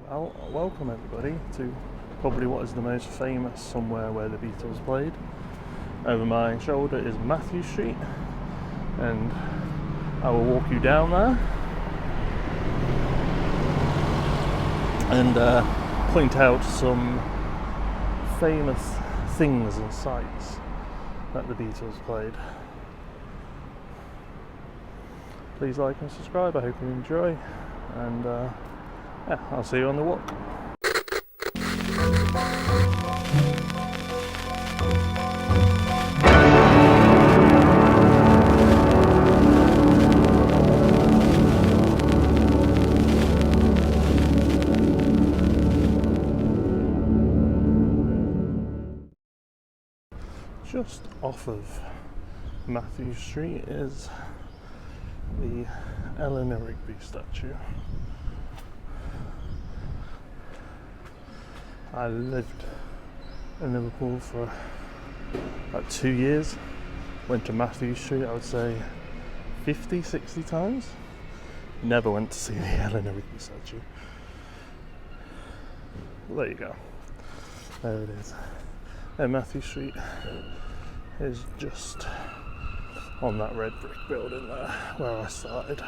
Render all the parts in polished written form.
Well, welcome everybody to probably what is the most famous somewhere where the Beatles played. Over my shoulder is Mathew Street, and I will walk you down there and point out some famous things and sites that the Beatles played. Please like and subscribe, I hope you enjoy, and yeah, I'll see you on the walk. Just off of Mathew Street is the Eleanor Rigby statue. I lived in Liverpool for about 2 years. Went to Mathew Street, I would say 50, 60 times. Never went to see the Eleanor Rigby statue. Well, there you go. There it is. And Mathew Street is just on that red brick building there where I started.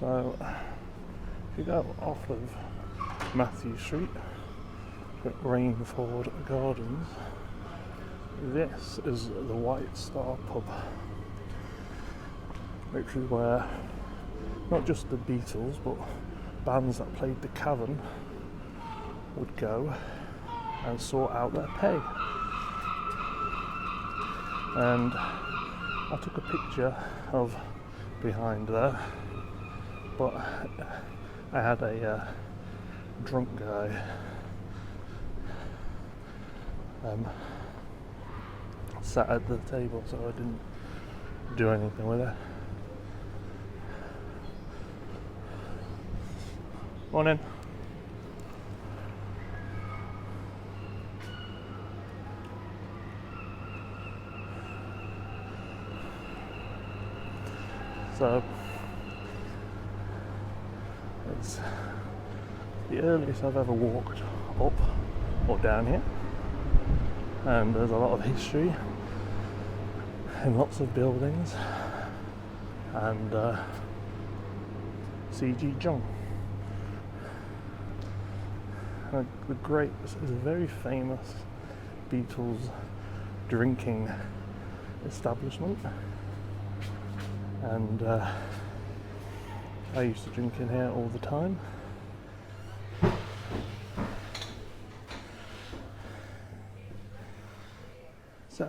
So if you go off of Mathew Street at Rainford Gardens, this is the White Star pub, which is where not just the Beatles but bands that played the Cavern would go and sort out their pay. And I took a picture of behind there, but I had a drunk guy sat at the table, so I didn't do anything with it. Morning. So it's the earliest I've ever walked up or down here, and there's a lot of history and lots of buildings, and C.G. Jung. The Grapes is a very famous Beatles drinking establishment, and I used to drink in here all the time. So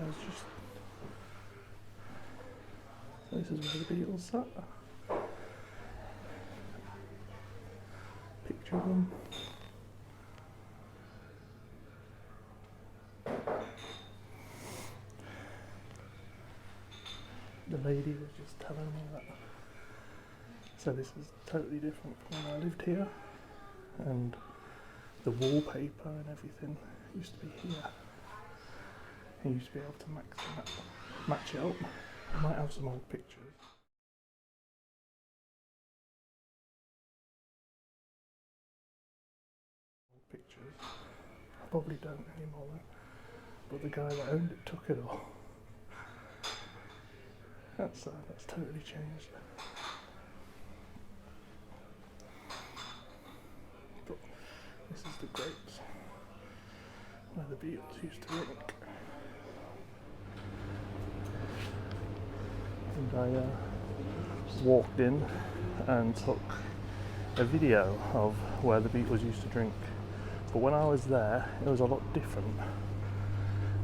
this is where the Beatles sat. Picture of them. The lady was just telling me that. So this is totally different from when I lived here, and the wallpaper and everything used to be here. You used to be able to match it up. I might have some old pictures. I probably don't anymore, but the guy that owned it took it all. That's totally changed. But this is the Grapes, where the Beatles used to drink. And I walked in and took a video of where the Beatles used to drink. But when I was there, it was a lot different.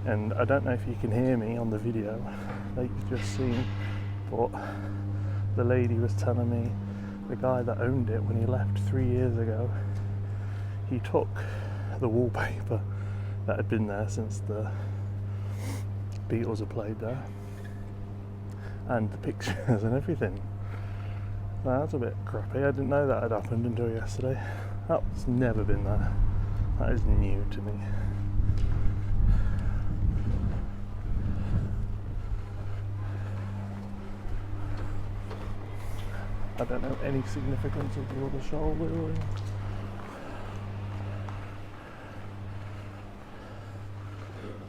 And I don't know if you can hear me on the video that you've just seen, but the lady was telling me the guy that owned it, when he left 3 years ago, he took the wallpaper that had been there since the Beatles had played there, and the pictures and everything. That's a bit crappy. I didn't know that had happened until yesterday. That's never been there. That is new to me. I don't know any significance of the other shoulder.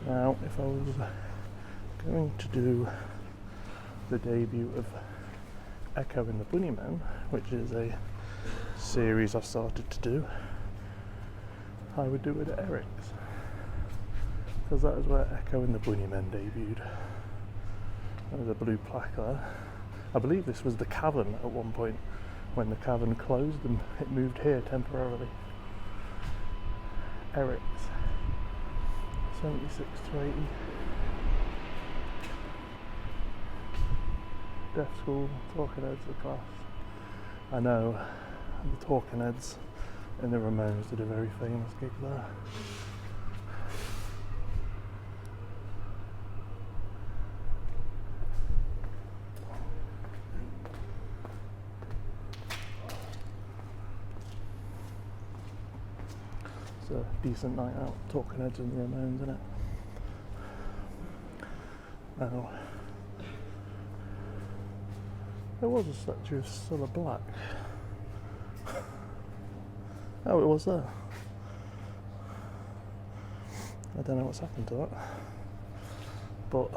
Now, if I was going to do the debut of Echo and the Bunnymen, which is a series I've started to do, I would do it at Eric's, because that is where Echo and the Bunnymen debuted. There's a blue plaque there. I believe this was the Cavern at one point. When the Cavern closed and it moved here temporarily. Eric's 76 to 80. Deaf School, Talking Heads of class. I know the Talking Heads and the Ramones did a very famous gig there. It's a decent night out, Talking Heads and the Ramones, isn't it? Now, there was a statue of Cilla Black. Oh, it was there. I don't know what's happened to it. But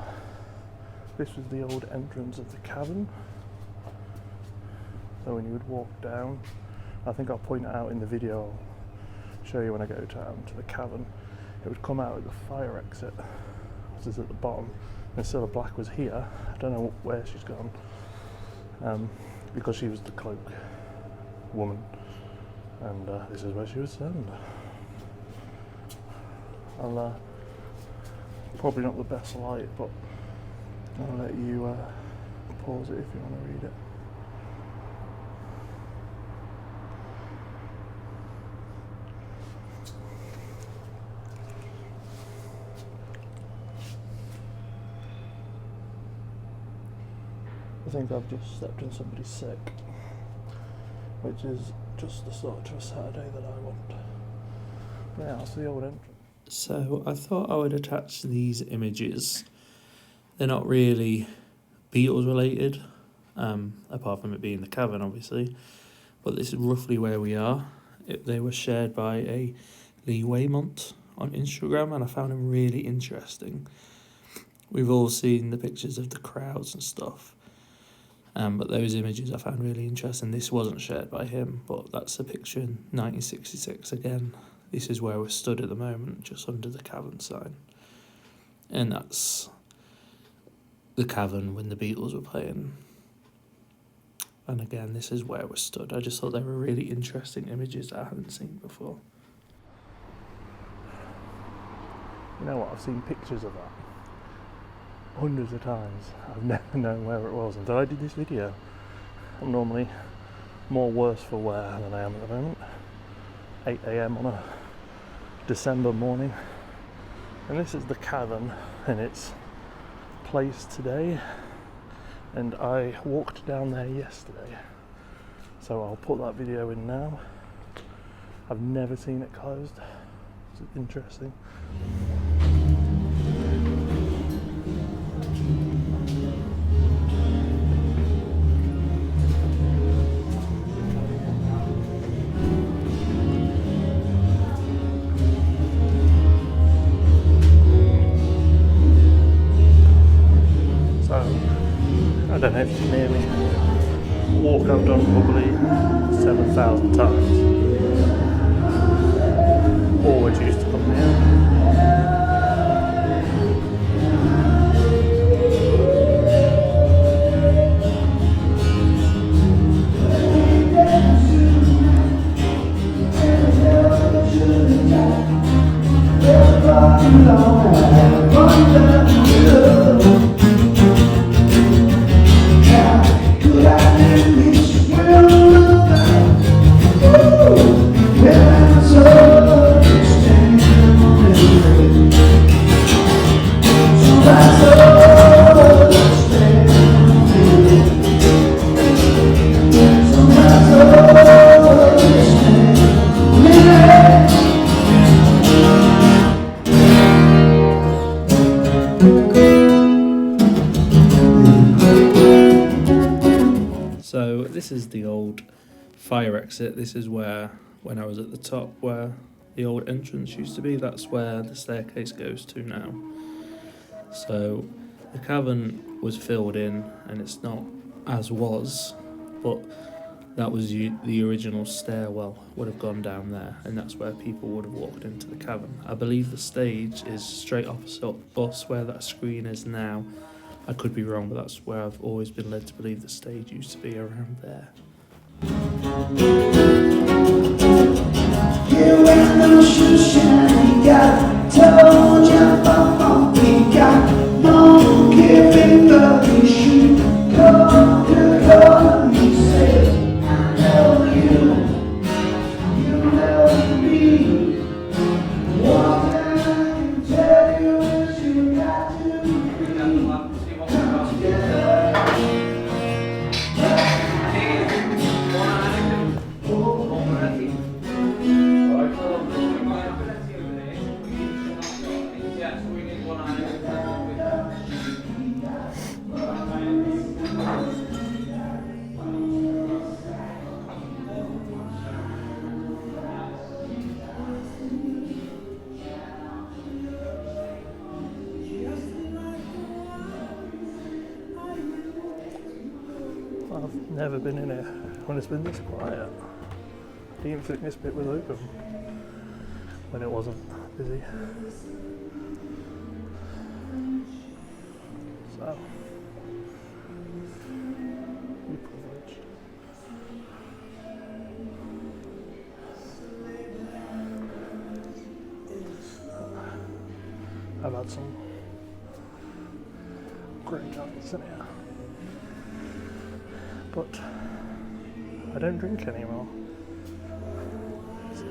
this was the old entrance of the Cavern. So when you would walk down, I think I'll point it out in the video, I'll show you when I go down to the Cavern. It would come out at the fire exit, which is at the bottom. And Cilla Black was here. I don't know where she's gone. Because she was the cloak woman. And this is where she was sent. I'll probably not the best light, but I'll let you pause it if you want to read it. I think I've just stepped in somebody's sick, which is just the sort of Saturday that I want. Yeah, that's the old entrance. So I thought I would attach these images. They're not really Beatles related, apart from it being the Cavern, obviously. But this is roughly where we are. They were shared by a Lee Waymont on Instagram, and I found him really interesting. We've all seen the pictures of the crowds and stuff. But those images I found really interesting. This wasn't shared by him, but that's a picture in 1966 again. This is where we're stood at the moment, just under the Cavern sign. And that's the Cavern when the Beatles were playing. And again, this is where we're stood. I just thought they were really interesting images that I hadn't seen before. You know what, I've seen pictures of that hundreds of times. I've never known where it was until I did this video. I'm normally more worse for wear than I am at the moment. 8 AM on a December morning. And this is the Cavern in its place today. And I walked down there yesterday. So I'll put that video in now. I've never seen it closed. It's interesting. I don't know if you can hear me. Walk I've done probably 7,000 times. Always used to come here. fire exit. This is where, when I was at the top, where the old entrance used to be, that's where the staircase goes to now. So the cavern was filled in, and it's not as was, but that was the original stairwell would have gone down there, and that's where people would have walked into the cavern. I believe the stage is straight opposite us where that screen is now. I could be wrong, but that's where I've always been led to believe the stage used to be, around there. Yeah, when the shoes shine, got told you we got no giving but you should come, you say, I know you know me. What I can tell you is you got to be come together. I've never been in here when it's been this quiet. I didn't think this bit was open when it wasn't busy. So, you privileged. I've had some great nights in here. But I don't drink anymore. So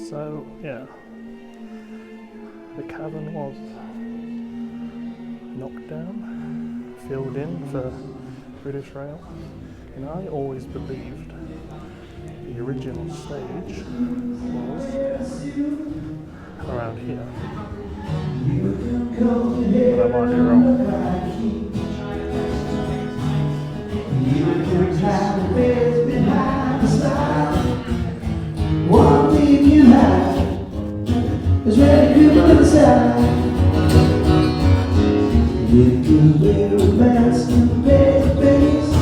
So, yeah, the cavern was knocked down, filled in for British Rail, and I always believed the original stage was around here, but I might be wrong. One thing you have is ready to look inside. You can wear a mask and pay the face.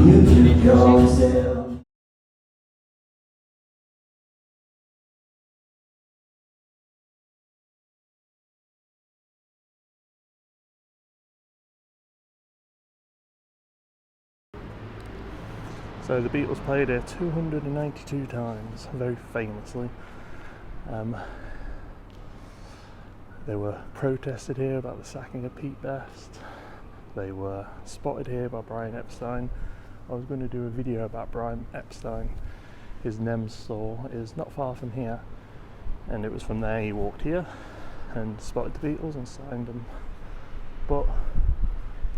You can call yourself. So the Beatles played here 292 times, very famously. They were protested here about the sacking of Pete Best. They were spotted here by Brian Epstein. I was going to do a video about Brian Epstein. His NEMS store is not far from here, and it was from there he walked here and spotted the Beatles and signed them. But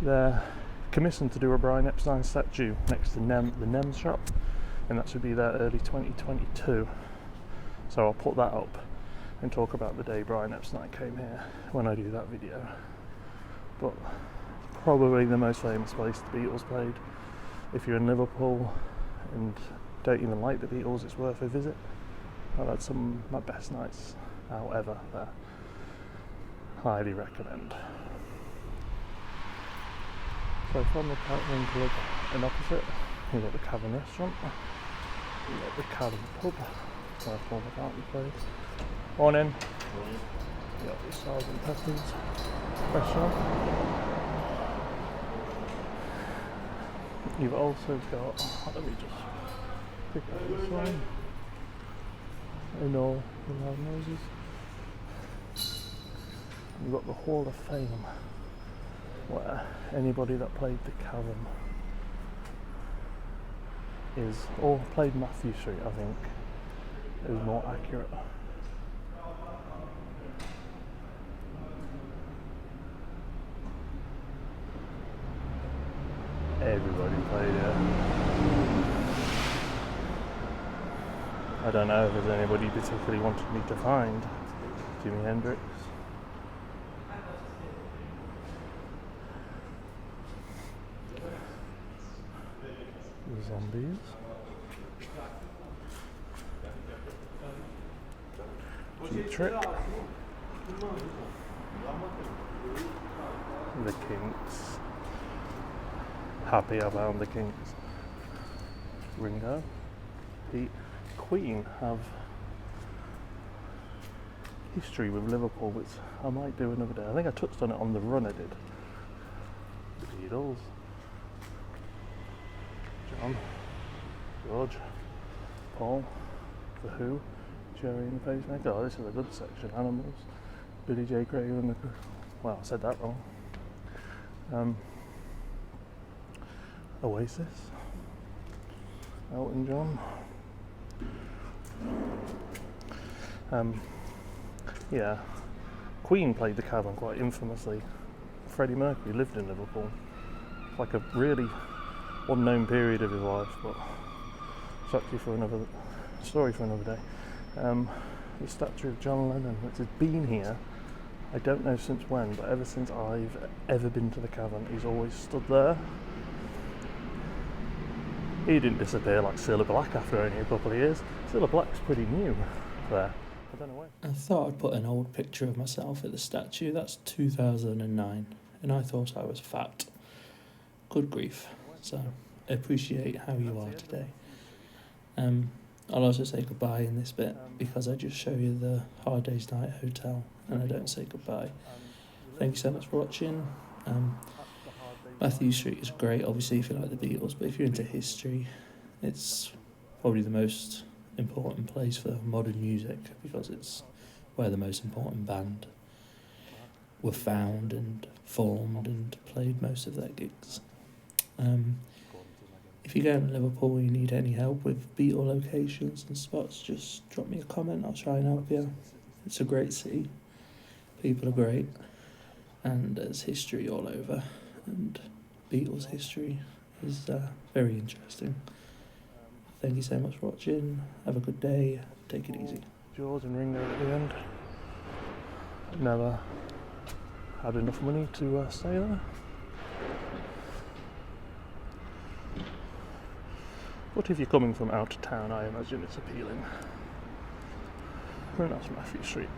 they're commissioned to do a Brian Epstein statue next to the NEMS shop, and that should be there early 2022. So I'll put that up and talk about the day Brian Epstein came here when I do that video. But probably the most famous place the Beatles played. If you're in Liverpool and don't even like the Beatles, it's worth a visit. I've had some of my best nights out ever there. Highly recommend. So from the Cavern Club and opposite, you've got the Cavern Restaurant, you've got the Cavern Pub, where former Beatles played. Morning. You've got the Stars and Peppers restaurant. You've also got, let me just Pick up this one. Ignore the loud noises. You've got the Hall of Fame, where anybody that played the Cavern is, or played Mathew Street, I think, is more accurate. Everybody played it. I don't know if there's anybody you particularly wanted me to find. Jimi Hendrix. The Zombies. Cheap Trick. The Kinks. Happy I found the Kinks. Ringo. Pete. Queen have history with Liverpool, which I might do another day. I think I touched on it on the run I did. The Beatles. John. George. Paul. The Who. Jerry and the Pacemaker. Oh, this is a good section. Animals. Billy J. Craig and the... Well, I said that wrong. Oasis. Elton John. Yeah, Queen played the Cavern quite infamously. Freddie Mercury lived in Liverpool. It's like a really unknown period of his life, but it's actually for another story for another day. The statue of John Lennon, which has been here, I don't know since when, but ever since I've ever been to the Cavern, he's always stood there. He didn't disappear like Cilla Black after only a couple of years. Cilla Black's pretty new there. I don't know why. I thought I'd put an old picture of myself at the statue. That's 2009, and I thought I was fat. Good grief. So I appreciate how you are today. I'll also say goodbye in this bit because I just show you the Hard Day's Night Hotel and I don't say goodbye. Thank you so much for watching. Mathew Street is great, obviously, if you like the Beatles, but if you're into history, it's probably the most important place for modern music because it's where the most important band were found and formed and played most of their gigs. If you go to Liverpool and you need any help with Beatle locations and spots, just drop me a comment, I'll try and help you. It's a great city, people are great, and there's history all over. And Beatles history is very interesting. Thank you so much for watching. Have a good day. Take it easy. George and Ringo at the end. Never had enough money to stay there. But if you're coming from out of town, I imagine it's appealing. And that's Mathew Street.